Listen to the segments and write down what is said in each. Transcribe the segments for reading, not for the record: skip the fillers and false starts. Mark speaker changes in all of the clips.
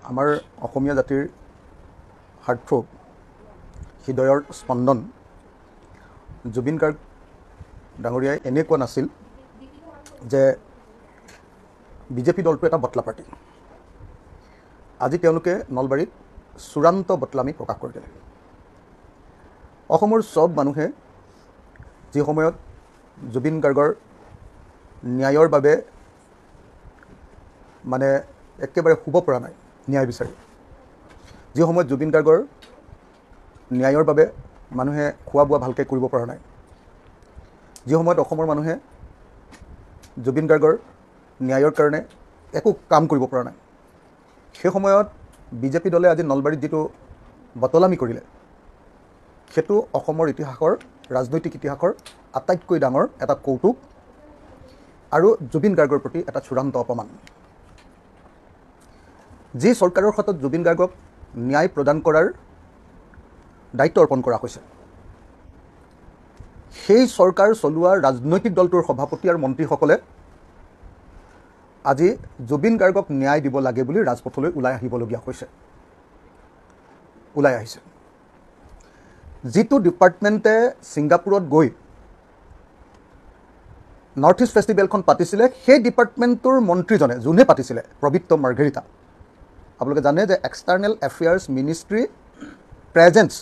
Speaker 1: আমাৰ অসমীয়া জাতিৰ হাৰ্টথ্ৰব হৃদয়ৰ স্পন্দন জুবিন গাৰ্গ ডাঙৰীয়াই এনে কোৱা নাছিল যে বিজেপি দলটো এটা বটলা পাৰ্টি। আজি তেওঁলোকে নলবাৰীত চূড়ান্ত বটলামি প্ৰকাশ কৰি দিলে। অসমৰ সব মানুহে যি সময়ত জুবিন গাৰ্গৰ ন্যায়ৰ বাবে মানে একেবাৰে শুব পৰা নাই ন্যায় বিচাৰি, যি সময়ত জুবিন গাৰ্গৰ ন্যায়ৰ বাবে মানুহে খোৱা বোৱা ভালকৈ কৰিব পৰা নাই, যি সময়ত অসমৰ মানুহে জুবিন গাৰ্গৰ ন্যায়ৰ কাৰণে একো কাম কৰিব পৰা নাই, সেই সময়ত বিজেপি দলে আজি নলবাৰীত যিটো বটলামি কৰিলে সেইটো অসমৰ ইতিহাসৰ ৰাজনৈতিক ইতিহাসৰ আটাইতকৈ ডাঙৰ এটা কৌতুক আৰু জুবিন গাৰ্গৰ প্ৰতি এটা চূড়ান্ত অপমান। যি চৰকাৰৰ হাতত জুবিন গাৰ্গক ন্যায় প্ৰদান কৰাৰ দায়িত্ব অৰ্পণ কৰা হৈছে, সেই চৰকাৰ চলোৱা ৰাজনৈতিক দলটোৰ সভাপতি আৰু মন্ত্ৰীসকলে আজি জুবিন গাৰ্গক ন্যায় দিব লাগে বুলি ৰাজপথলৈ ওলাই আহিবলগীয়া হৈছে, ওলাই আহিছে। যিটো ডিপাৰ্টমেণ্টে ছিংগাপুৰত গৈ নৰ্থ ইষ্ট ফেষ্টিভেলখন পাতিছিলে, সেই ডিপাৰ্টমেণ্টটোৰ মন্ত্ৰীজনে যোনে পাতিছিলে পবিত্ৰ মাৰ্ঘেৰিটা, আপোনালোকে জানে যে external affairs ministry presence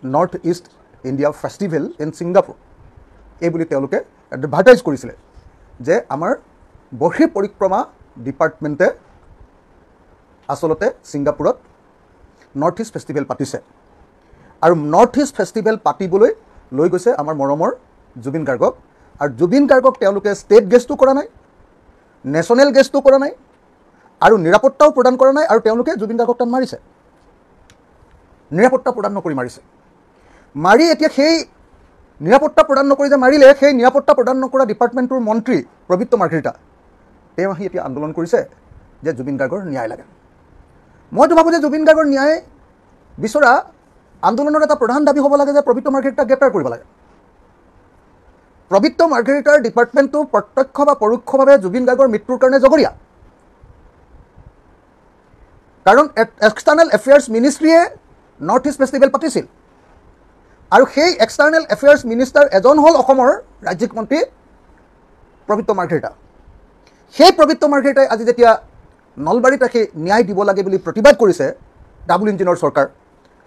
Speaker 1: north east India festival in Singapore এই বুলি তেওঁলোকে এডভাৰটাইজ কৰিছিলে যে আমাৰ বৰ্ষী পৰিক্ৰমা ডিপাৰ্টমেণ্টে আচলতে ছিংগাপুৰত নৰ্থ ইষ্ট ফেষ্টিভেল পাতিছে আৰু নৰ্থ ইষ্ট ফেষ্টিভেল পাতিবলৈ লৈ গৈছে আমাৰ মৰমৰ জুবিন গাৰ্গক। আৰু জুবিন গাৰ্গক তেওঁলোকে ষ্টেট গেষ্টটো কৰা নাই, নেশ্যনেল গেষ্টটো কৰা নাই আৰু নিৰাপত্তাও প্ৰদান কৰা নাই, আৰু তেওঁলোকে জুবিন গাৰ্গক তাত মাৰিছে, নিৰাপত্তা প্ৰদান নকৰি মাৰিছে। মাৰি এতিয়া সেই নিৰাপত্তা প্ৰদান নকৰি যে মাৰিলে, সেই নিৰাপত্তা প্ৰদান নকৰা ডিপাৰ্টমেণ্টটোৰ মন্ত্ৰী পবিত্ৰ মাৰ্ঘেৰিটা তেওঁ আহি এতিয়া আন্দোলন কৰিছে যে জুবিন গাৰ্গৰ ন্যায় লাগে। মইতো ভাবোঁ যে জুবিন গাৰ্গৰ ন্যায় বিচৰা আন্দোলনৰ এটা প্ৰধান দাবী হ'ব লাগে যে পবিত্ৰ মাৰ্ঘেৰিটাক গ্ৰেপ্তাৰ কৰিব লাগে। পবিত্ৰ মাৰ্ঘেৰিটাৰ ডিপাৰ্টমেণ্টটো প্ৰত্যক্ষ বা পৰোক্ষভাৱে জুবিন গাৰ্গৰ মৃত্যুৰ কাৰণে জগৰীয়া, কাৰণ এক্সটাৰ্নেল এফেয়াৰ্ছ মিনিষ্ট্ৰীয়ে নৰ্থ ইষ্ট ফেষ্টিভেল পাতিছিল আৰু সেই এক্সটাৰ্নেল এফেয়াৰ্ছ মিনিষ্টাৰ এজন হ'ল অসমৰ ৰাজ্যিক মন্ত্ৰী পবিত্ৰ মাৰ্ঘেৰিটা। সেই পবিত্ৰ মাৰ্ঘেৰিটাই আজি যেতিয়া নলবাৰীত ৰাখি ন্যায় দিব লাগে বুলি প্ৰতিবাদ কৰিছে ডাবুল ইঞ্জিনৰ চৰকাৰ,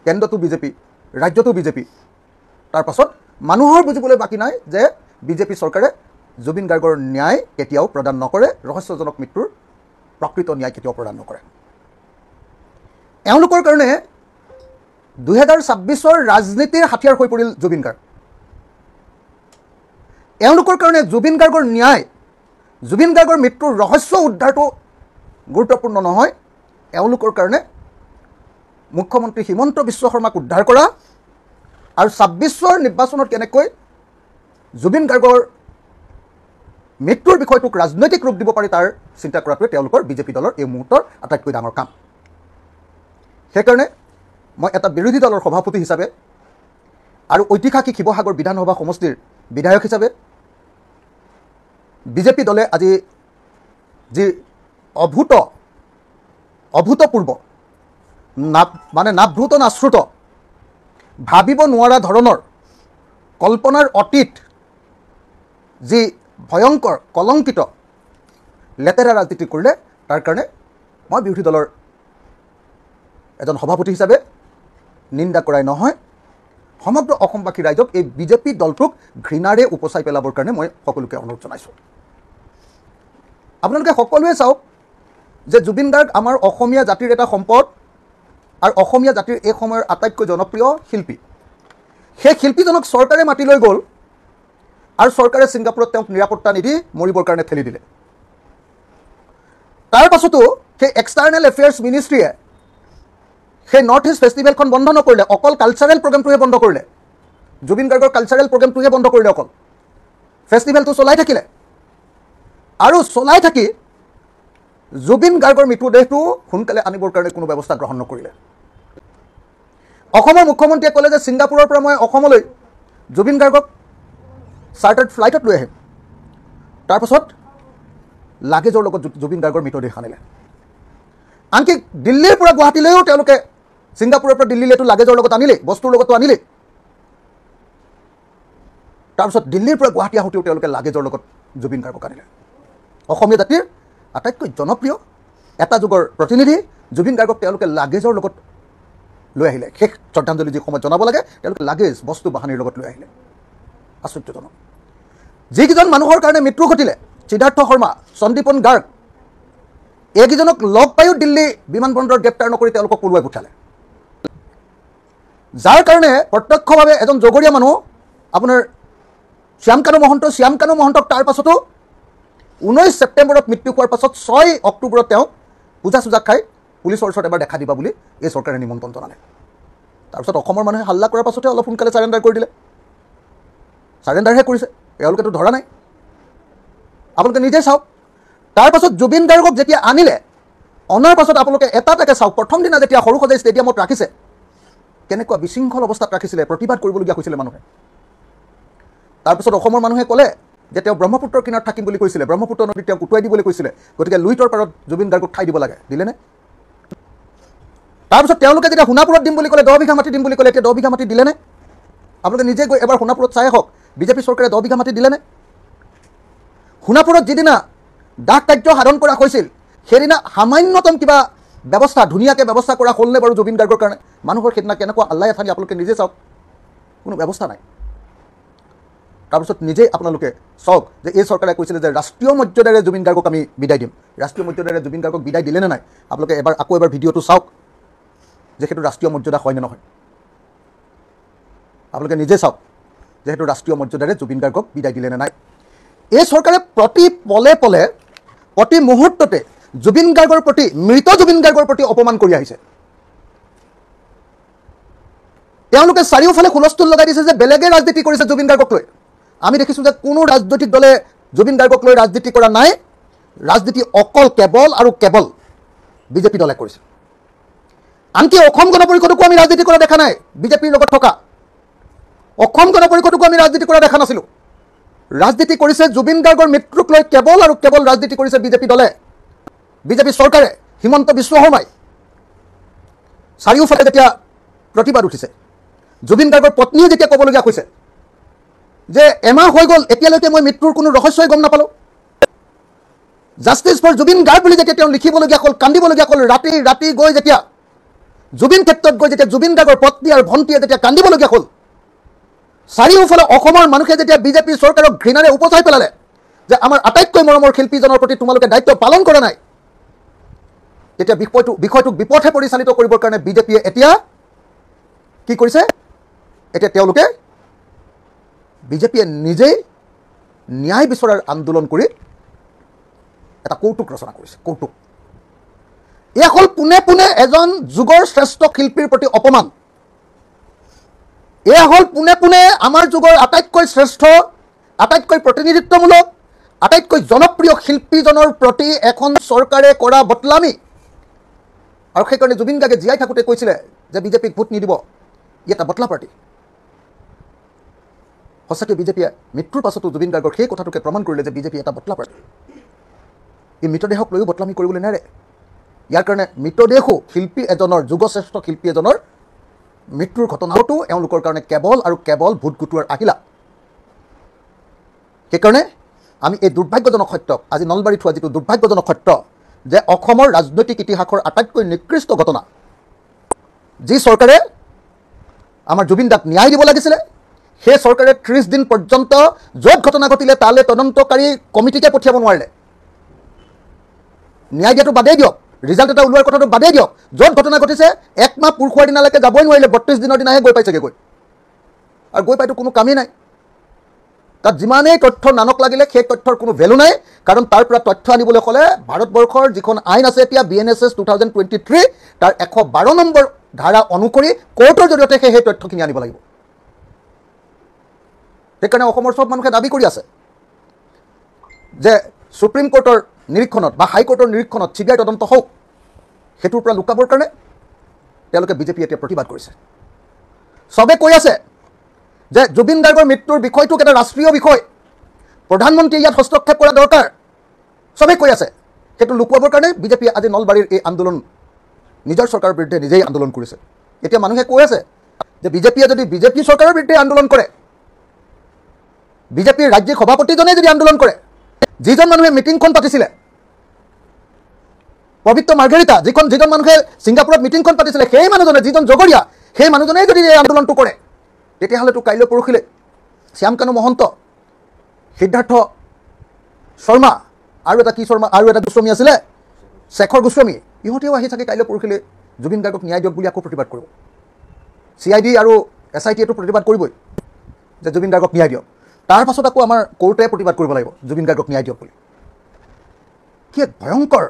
Speaker 1: কেন্দ্ৰটো বিজেপি, ৰাজ্যটো বিজেপি, তাৰ পাছত মানুহৰ বুজিবলৈ বাকী নাই যে বিজেপি চৰকাৰে জুবিন গাৰ্গৰ ন্যায় কেতিয়াও প্ৰদান নকৰে, ৰহস্যজনক মৃত্যুৰ প্ৰকৃত ন্যায় কেতিয়াও প্ৰদান নকৰে। এওঁলোকৰ কাৰণে 2026 ৰাজনীতিৰ হাথিয়াৰ হৈ পৰিল জুবিন গাৰ্গ। এওঁলোকৰ কাৰণে জুবিন গাৰ্গৰ ন্যায়, জুবিন গাৰ্গৰ মৃত্যুৰ ৰহস্য উদ্ধাৰটো গুৰুত্বপূৰ্ণ নহয়, এওঁলোকৰ কাৰণে মুখ্যমন্ত্ৰী হিমন্ত বিশ্ব শৰ্মাক উদ্ধাৰ কৰা আৰু 26 নিৰ্বাচনত কেনেকৈ জুবিন গাৰ্গৰ মৃত্যুৰ বিষয়টোক ৰাজনৈতিক ৰূপ দিব পাৰি তাৰ চিন্তা কৰাটোৱে তেওঁলোকৰ বিজেপি দলৰ এই মুহূৰ্তৰ আটাইতকৈ ডাঙৰ কাম। সেইকাৰণে মই এটা বিৰোধী দলৰ সভাপতি হিচাপে আৰু ঐতিহাসিক শিৱসাগৰ বিধানসভা সমষ্টিৰ বিধায়ক হিচাপে বিজেপি দলে আজি যি অভূতপূৰ্ব মানে নাভূত নাশ্ৰুত, ভাবিব নোৱাৰা ধৰণৰ, কল্পনাৰ অতীত যি ভয়ংকৰ কলংকিত লেতেৰা ৰাজনীতি কৰিলে, তাৰ কাৰণে মই বিৰোধী দলৰ এজন সভাপতি হিচাপে নিন্দা কৰাই নহয়, সমগ্ৰ অসমবাসী ৰাইজক এই বিজেপি দলটোক ঘৃণাৰে উপচাই পেলাবৰ কাৰণে মই সকলোকে অনুৰোধ জনাইছোঁ। আপোনালোকে সকলোৱে চাওক যে জুবিন গাৰ্গ আমাৰ অসমীয়া জাতিৰ এটা সম্পদ আৰু অসমীয়া জাতিৰ এই সময়ৰ আটাইতকৈ জনপ্ৰিয় শিল্পী। সেই শিল্পীজনক চৰকাৰে মাতি লৈ গ'ল আৰু চৰকাৰে ছিংগাপুৰত তেওঁক নিৰাপত্তা নিদি মৰিবৰ কাৰণে ঠেলি দিলে। তাৰ পাছতো সেই এক্সটাৰ্নেল এফেয়াৰ্ছ মিনিষ্ট্ৰীয়ে সেই নৰ্থ ইষ্ট ফেষ্টিভেলখন বন্ধ নকৰিলে, অকল কালচাৰেল প্ৰগ্ৰেমটোহে বন্ধ কৰিলে, জুবিন গাৰ্গৰ কালচাৰেল প্ৰগ্ৰেমটোহে বন্ধ কৰিলে, অকল ফেষ্টিভেলটো চলাই থাকিলে আৰু চলাই থাকি জুবিন গাৰ্গৰ মৃতদেহটো সোনকালে আনিবৰ কাৰণে কোনো ব্যৱস্থা গ্ৰহণ নকৰিলে। অসমৰ মুখ্যমন্ত্ৰীয়ে ক'লে যে ছিংগাপুৰৰ পৰা মই অসমলৈ জুবিন গাৰ্গক চাৰ্টাৰ্ড ফ্লাইটত লৈ আহিম, তাৰপাছত লাগেজৰ লগত জুবিন গাৰ্গৰ মৃতদেহ আনিলে। আনকি দিল্লীৰ পৰা গুৱাহাটীলৈও তেওঁলোকে ছিংগাপুৰৰ পৰা দিল্লীলৈতো লাগেজৰ লগত আনিলে, বস্তুৰ লগতো আনিলে। তাৰপিছত দিল্লীৰ পৰা গুৱাহাটী আহোঁতেও তেওঁলোকে লাগেজৰ লগত জুবিন গাৰ্গক আনিলে। অসমীয়া জাতিৰ আটাইতকৈ জনপ্ৰিয় এটা যুগৰ প্ৰতিনিধি জুবিন গাৰ্গক তেওঁলোকে লাগেজৰ লগত লৈ আহিলে। শেষ শ্ৰদ্ধাঞ্জলি যি সময়ত জনাব লাগে তেওঁলোকে লাগেজ বস্তু বাহানিৰ লগত লৈ আহিলে। আশ্চৰ্যজনক। যিকেইজন মানুহৰ কাৰণে মৃত্যু ঘটিলে, সিদ্ধাৰ্থ শৰ্মা, সন্দীপন গাৰ্গ, এইকেইজনক লগ পায়ো দিল্লী বিমানবন্দৰত গ্ৰেপ্তাৰ নকৰি তেওঁলোকক পলুৱাই পঠালে। যাৰ কাৰণে প্ৰত্যক্ষভাৱে এজন জগৰীয়া মানুহ আপোনাৰ শ্যামকানু মহন্তক তাৰ পাছতো 19 ছেপ্টেম্বৰত মৃত্যু হোৱাৰ পাছত 6 অক্টোবৰত তেওঁ পূজা চূজা খাই পুলিচৰ ওচৰত এবাৰ দেখা দিবা বুলি এই চৰকাৰে নিমন্ত্ৰণ জনালে। তাৰপিছত অসমৰ মানুহে হাল্লা কৰাৰ পাছতে অলপ সোনকালে চাৰেণ্ডাৰ কৰি দিলে। চাৰেণ্ডাৰহে কৰিছে, এওঁলোকেতো ধৰা নাই। আপোনালোকে নিজে চাওক। তাৰপাছত জুবিন গাৰ্গক যেতিয়া আনিলে, অনাৰ পাছত আপোনালোকে এটা চাওক, প্ৰথম দিনা যেতিয়া সৰুসজাই ষ্টেডিয়ামত ৰাখিছে, কেনেকুৱা বিশৃংখল অৱস্থাত ৰাখিছিলে, প্ৰতিবাদ কৰিবলগীয়া হৈছিলে মানুহে। তাৰপিছত অসমৰ মানুহে ক'লে যে তেওঁ ব্ৰহ্মপুত্ৰৰ কিনাৰত থাকিম বুলি কৈছিলে, ব্ৰহ্মপুত্ৰ নদীত তেওঁক উটুৱাই দিবলৈ কৈছিলে, গতিকে লুইতৰ পাৰত জুবিন গাৰ্গক ঠাই দিব লাগে, দিলেনে? তাৰপিছত তেওঁলোকে যেতিয়া সোণাপুৰত দিম বুলি ক'লে, 10 বিঘা মাটি দিম বুলি ক'লে, এতিয়া 10 বিঘা মাটি দিলেনে? আপোনালোকে নিজে গৈ এবাৰ সোণাপুৰত চাই আহক, বিজেপি চৰকাৰে 10 বিঘা মাটি দিলেনে? সোণাপুৰত যিদিনা দাহ কাৰ্য সাধন কৰা হৈছিল, সেইদিনা সামান্যতম কিবা ব্যৱস্থা, ধুনীয়াকৈ ব্যৱস্থা কৰা হ'লনে বাৰু জুবিন গাৰ্গৰ কাৰণে? মানুহৰ সেইদিনা কেনেকুৱা আল্লাই এঠানি আপোনালোকে নিজে চাওক, কোনো ব্যৱস্থা নাই। তাৰপিছত নিজেই আপোনালোকে চাওক যে এই চৰকাৰে কৈছিলে যে ৰাষ্ট্ৰীয় মৰ্যাদাৰে জুবিন গাৰ্গক আমি বিদায় দিম। ৰাষ্ট্ৰীয় মৰ্যাদাৰে জুবিন গাৰ্গক বিদায় দিলেনে নাই? আপোনালোকে আকৌ এবাৰ ভিডিঅ'টো চাওক যে সেইটো ৰাষ্ট্ৰীয় মৰ্যাদা হয় নে নহয়। আপোনালোকে নিজে চাওক যে সেইটো ৰাষ্ট্ৰীয় মৰ্যাদাৰে জুবিন গাৰ্গক বিদায় দিলেনে নাই। এই চৰকাৰে প্ৰতি পলে পলে, প্ৰতি মুহূৰ্ততে জুবিন গাৰ্গৰ প্ৰতি, মৃত জুবিন গাৰ্গৰ প্ৰতি অপমান কৰি আহিছে। তেওঁলোকে চাৰিওফালে হুলস্থুল লগাই দিছে যে বেলেগে ৰাজনীতি কৰিছে জুবিন গাৰ্গক লৈ। আমি দেখিছোঁ যে কোনো ৰাজনৈতিক দলে জুবিন গাৰ্গক লৈ ৰাজনীতি কৰা নাই। ৰাজনীতি অকল কেৱল আৰু কেৱল বিজেপি দলে কৰিছে। আনকি অসম গণ পৰিষদকো আমি ৰাজনীতি কৰা দেখা নাই। বিজেপিৰ লগত থকা অসম গণ পৰিষদকো আমি ৰাজনীতি কৰা দেখা নাছিলোঁ। ৰাজনীতি কৰিছে জুবিন গাৰ্গৰ মৃত্যুক লৈ কেৱল আৰু কেৱল ৰাজনীতি কৰিছে বিজেপি দলে, বিজেপি চৰকাৰে, হিমন্ত বিশ্ব শৰ্মাই। চাৰিওফালে যেতিয়া প্ৰতিবাদ উঠিছে, জুবিন গাৰ্গৰ পত্নীয়ে যেতিয়া ক'বলগীয়া হৈছে যে এমাহ হৈ গ'ল, এতিয়ালৈকে মই মৃত্যুৰ কোনো ৰহস্যই গম নাপালোঁ। জাষ্টিছ ফৰ জুবিন গাৰ্গ বুলি যেতিয়া তেওঁ লিখিবলগীয়া হ'ল, কান্দিবলগীয়া হ'ল, ৰাতি ৰাতি গৈ যেতিয়া জুবিন ক্ষেত্ৰত গৈ যেতিয়া জুবিন গাৰ্গৰ পত্নী আৰু ভণ্টিয়ে যেতিয়া কান্দিবলগীয়া হ'ল, চাৰিওফালে অসমৰ মানুহে যেতিয়া বিজেপি চৰকাৰক ঘৃণাৰে উপচাই পেলালে যে আমাৰ আটাইতকৈ মৰমৰ শিল্পীজনৰ প্ৰতি তোমালোকে দায়িত্ব পালন কৰা নাই, তেতিয়া বিষয়টোক বিপথে পৰিচালিত কৰিবৰ কাৰণে বিজেপিয়ে এতিয়া কি কৰিছে? এতিয়া তেওঁলোকে বিজেপিয়ে নিজেই ন্যায় বিচৰাৰ আন্দোলন কৰি এটা কৌতুক ৰচনা কৰিছে। কৌতুক এয়া হ'ল পোনে পোনে এজন যুগৰ শ্ৰেষ্ঠ শিল্পীৰ প্ৰতি অপমান। এয়া হ'ল পোনে পোনে আমাৰ যুগৰ আটাইতকৈ শ্ৰেষ্ঠ, আটাইতকৈ প্ৰতিনিধিত্বমূলক, আটাইতকৈ জনপ্ৰিয় শিল্পীজনৰ প্ৰতি এখন চৰকাৰে কৰা বদলামি। আৰু সেইকাৰণে জুবিন গাৰ্গে জীয়াই থাকোঁতে কৈছিলে যে বিজেপিক ভোট নিদিব, ই এটা বদলা পাৰ্টি। সঁচাকৈ বিজেপিয়ে মৃত্যুৰ পাছতো জুবিন গাৰ্গৰ সেই কথাটোকে প্ৰমাণ কৰিলে যে বিজেপি এটা বদলা পাৰ্টি। ই মৃতদেহক লৈও বদলামি কৰিবলৈ নেৰে। ইয়াৰ কাৰণে মৃতদেহো শিল্পী এজনৰ, যুগশ্ৰেষ্ঠ শিল্পী এজনৰ মৃত্যুৰ ঘটনাটো এওঁলোকৰ কাৰণে কেৱল আৰু কেৱল ভোট গোটোৱাৰ আহিলা। সেইকাৰণে আমি এই দুৰ্ভাগ্যজনক সত্যক, আজি নলবাৰীত হোৱা যিটো দুৰ্ভাগ্যজনক সত্য যে অসমৰ ৰাজনৈতিক ইতিহাসৰ আটাইতকৈ নিকৃষ্ট ঘটনা, যি চৰকাৰে আমাৰ জুবিন দাক ন্যায় দিব লাগিছিলে, সেই চৰকাৰে 30 দিন পৰ্যন্ত য'ত ঘটনা ঘটিলে তালৈ তদন্তকাৰী কমিটিকে পঠিয়াব নোৱাৰিলে। ন্যায় দিয়াটো বাদেই দিয়ক, ৰিজাল্ট এটা ওলোৱাৰ কথাটো বাদেই দিয়ক, য'ত ঘটনা ঘটিছে 1 মাহ পুৰ খোৱাৰ দিনালৈকে যাবই নোৱাৰিলে, 32 দিনৰ দিনাহে গৈ পাইছেগৈ। আৰু গৈ পাইতো কোনো কামেই নাই। তাত যিমানেই তথ্য নানক লাগিলে সেই তথ্যৰ কোনো ভেলু নাই, কাৰণ তাৰ পৰা তথ্য আনিবলৈ হ'লে ভাৰতবৰ্ষৰ যিখন আইন আছে এতিয়া BNSS 2023 তাৰ 112 নম্বৰ ধাৰা অনুসৰি কোৰ্টৰ জৰিয়তে সেই তথ্যখিনি আনিব লাগিব। সেইকাৰণে অসমৰ চব মানুহে দাবী কৰি আছে যে সুপ্ৰিম কোৰ্টৰ নিৰীক্ষণত বা হাইকোৰ্টৰ নিৰীক্ষণত CBI তদন্ত হওক। সেইটোৰ পৰা লুকাবৰ কাৰণে তেওঁলোকে বিজেপি এতিয়া প্ৰতিবাদ কৰিছে। চবে কৈ আছে যে জুবিন গাৰ্গৰ মৃত্যুৰ বিষয়টোক এটা ৰাষ্ট্ৰীয় বিষয়, প্ৰধানমন্ত্ৰীয়ে ইয়াত হস্তক্ষেপ কৰা দৰকাৰ, চবেই কৈ আছে। সেইটো লুকুৱাবৰ কাৰণে বিজেপিয়ে আজি নলবাৰীৰ এই আন্দোলন নিজৰ চৰকাৰৰ বিৰুদ্ধে নিজেই আন্দোলন কৰিছে। এতিয়া মানুহে কৈ আছে যে বিজেপিয়ে যদি বিজেপি চৰকাৰৰ বিৰুদ্ধে আন্দোলন কৰে, বিজেপিৰ ৰাজ্যিক সভাপতিজনে যদি আন্দোলন কৰে, যিজন মানুহে মিটিংখন পাতিছিলে পবিত্ৰ মাৰ্ঘেৰিটা, যিজন মানুহে ছিংগাপুৰত মিটিংখন পাতিছিলে, সেই মানুহজনে, যিজন জগৰীয়া, সেই মানুহজনেই যদি এই আন্দোলনটো কৰে, তেতিয়াহ'লেতো কাইলৈ পৰহিলে শ্যামকানু মহন্ত, সিদ্ধাৰ্থ শৰ্মা আৰু এটা কি শৰ্মা আৰু এটা গোস্বামী আছিলে, শেখৰ গোস্বামী, ইহঁতেও আহি চাগে কাইলৈ পৰহিলে জুবিন গাৰ্গক ন্যায় দিয়ক বুলি আকৌ প্ৰতিবাদ কৰিব। CID আৰু SIT-য়েতো প্ৰতিবাদ কৰিবই যে জুবিন গাৰ্গক ন্যায় দিয়ক। তাৰ পাছত আকৌ আমাৰ কোৰ্টে প্ৰতিবাদ কৰিব লাগিব জুবিন গাৰ্গক ন্যায় দিয়ক বুলি। কি এক ভয়ংকৰ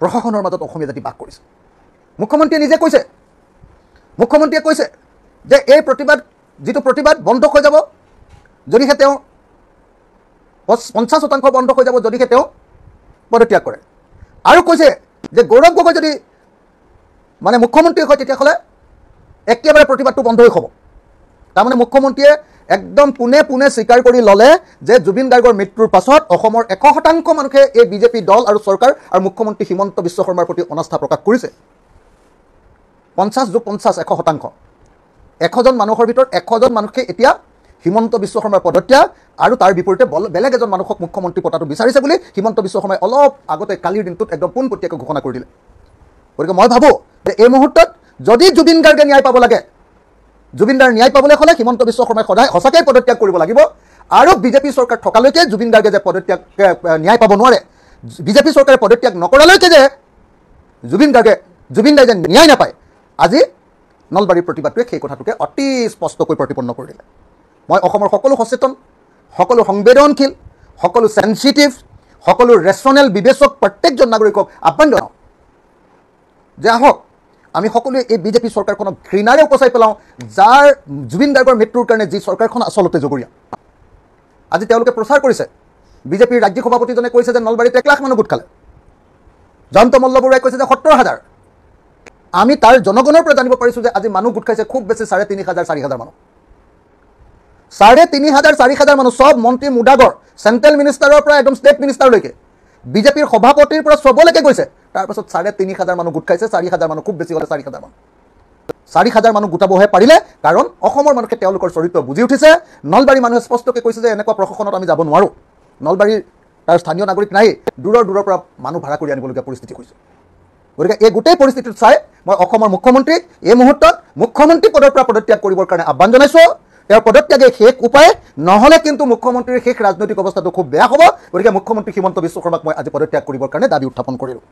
Speaker 1: প্ৰশাসনৰ মাজত অসমীয়া জাতি বাস কৰিছে। মুখ্যমন্ত্ৰীয়ে নিজে কৈছে, মুখ্যমন্ত্ৰীয়ে কৈছে যে এই যিটো প্ৰতিবাদ বন্ধ হৈ যাব যদিহে তেওঁ 50% বন্ধ হৈ যাব যদিহে তেওঁ পদত্যাগ কৰে। আৰু কৈছে যে গৌৰৱ গগৈ যদি মানে মুখ্যমন্ত্ৰী হয় তেতিয়াহ'লে একেবাৰে প্ৰতিবাদটো বন্ধই হ'ব। তাৰমানে মুখ্যমন্ত্ৰীয়ে একদম পোনে পোনে স্বীকাৰ কৰি ল'লে যে জুবিন গাৰ্গৰ মৃত্যুৰ পাছত অসমৰ 100% মানুহে এই বিজেপি দল আৰু চৰকাৰ আৰু মুখ্যমন্ত্ৰী হিমন্ত বিশ্ব শৰ্মাৰ প্ৰতি অনাস্থা প্ৰকাশ কৰিছে। 50 + 50 100%। 100জন মানুহৰ ভিতৰত 100জন মানুহে এতিয়া হিমন্ত বিশ্ব শৰ্মাৰ পদত্যাগ আৰু তাৰ বিপৰীতে বেলেগ এজন মানুহক মুখ্যমন্ত্ৰী পতাটো বিচাৰিছে বুলি হিমন্ত বিশ্ব শৰ্মাই অলপ আগতে কালিৰ দিনটোত একদম পোনপটীয়াকৈ ঘোষণা কৰি দিলে। গতিকে মই ভাবোঁ যে এই মুহূৰ্তত যদি জুবিন গাৰ্গে ন্যায় পাব লাগে, জুবিনদাৰ ন্যায় পাবলৈ হ'লে হিমন্ত বিশ্ব শৰ্মাই সদায় সঁচাকৈ পদত্যাগ কৰিব লাগিব। আৰু বিজেপি চৰকাৰ থকালৈকে জুবিন গাৰ্গে যে পদত্যাগ ন্যায় পাব নোৱাৰে, বিজেপি চৰকাৰে পদত্যাগ নকৰালৈকে যে জুবিন দাই যে ন্যায় নাপায়, আজি নলবাৰীৰ প্ৰতিবাদটোৱে সেই কথাটোকে অতি স্পষ্টকৈ প্ৰতিপন্ন কৰি দিলে। মই অসমৰ সকলো সচেতন, সকলো সংবেদনশীল, সকলো চেনচিটিভ, সকলো ৰেচনেল বিবেচক প্ৰত্যেকজন নাগৰিকক আহ্বান জনাওঁ যে আহক আমি সকলোৱে এই বিজেপি চৰকাৰখনক ঘৃণাৰে উপচাই পেলাওঁ, যাৰ জুবিন গাৰ্গৰ মৃত্যুৰ কাৰণে যি চৰকাৰখন আচলতে জগৰীয়া। আজি তেওঁলোকে প্ৰচাৰ কৰিছে, বিজেপিৰ ৰাজ্যিক সভাপতিজনে কৈছে যে নলবাৰীত 1 লাখ মানুহ গোট খালে, জয়ন্ত মল্লবৰুৱাই কৈছে যে 70,000। আমি তাৰ জনগণৰ পৰা জানিব পাৰিছোঁ যে আজি মানুহ গোট খাইছে খুব বেছি 3,500 4,000 মানুহ। 3,500 4,000 মানুহ, চব মন্ত্ৰী মুদাগৰ, চেণ্ট্ৰেল মিনিষ্টাৰৰ পৰা একদম ষ্টেট মিনিষ্টাৰলৈকে, বিজেপিৰ সভাপতিৰ পৰা চবলৈকে গৈছে। তাৰপাছত 3,500 মানুহ গোট খাইছে, 4,000 মানুহ, খুব বেছি হ'লে 4,000 মানুহ। 4,000 মানুহ গোটাবহে পাৰিলে, কাৰণ অসমৰ মানুহে তেওঁলোকৰ চৰিত্ৰ বুজি উঠিছে। নলবাৰী মানুহে স্পষ্টকৈ কৈছে যে এনেকুৱা প্ৰশাসনত আমি যাব নোৱাৰোঁ। নলবাৰীৰ তাৰ স্থানীয় নাগৰিক নাই, দূৰৰ পৰা মানুহ ভাড়া কৰি আনিবলগীয়া পৰিস্থিতি হৈছে। গতিকে এই গোটেই পৰিস্থিতিটো চাই মই অসমৰ মুখ্যমন্ত্ৰীক এই মুহূৰ্তত মুখ্যমন্ত্ৰী পদৰ পৰা পদত্যাগ কৰিবৰ কাৰণে আহ্বান জনাইছোঁ। তেওঁৰ পদত্যাগে শেষ উপায়, নহ'লে কিন্তু মুখ্যমন্ত্ৰীৰ শেষ ৰাজনৈতিক অৱস্থাটো খুব বেয়া হ'ব। গতিকে মুখ্যমন্ত্ৰী হিমন্ত বিশ্ব শৰ্মাক মই আজি পদত্যাগ কৰিবৰ কাৰণে দাবী উত্থাপন কৰিলোঁ।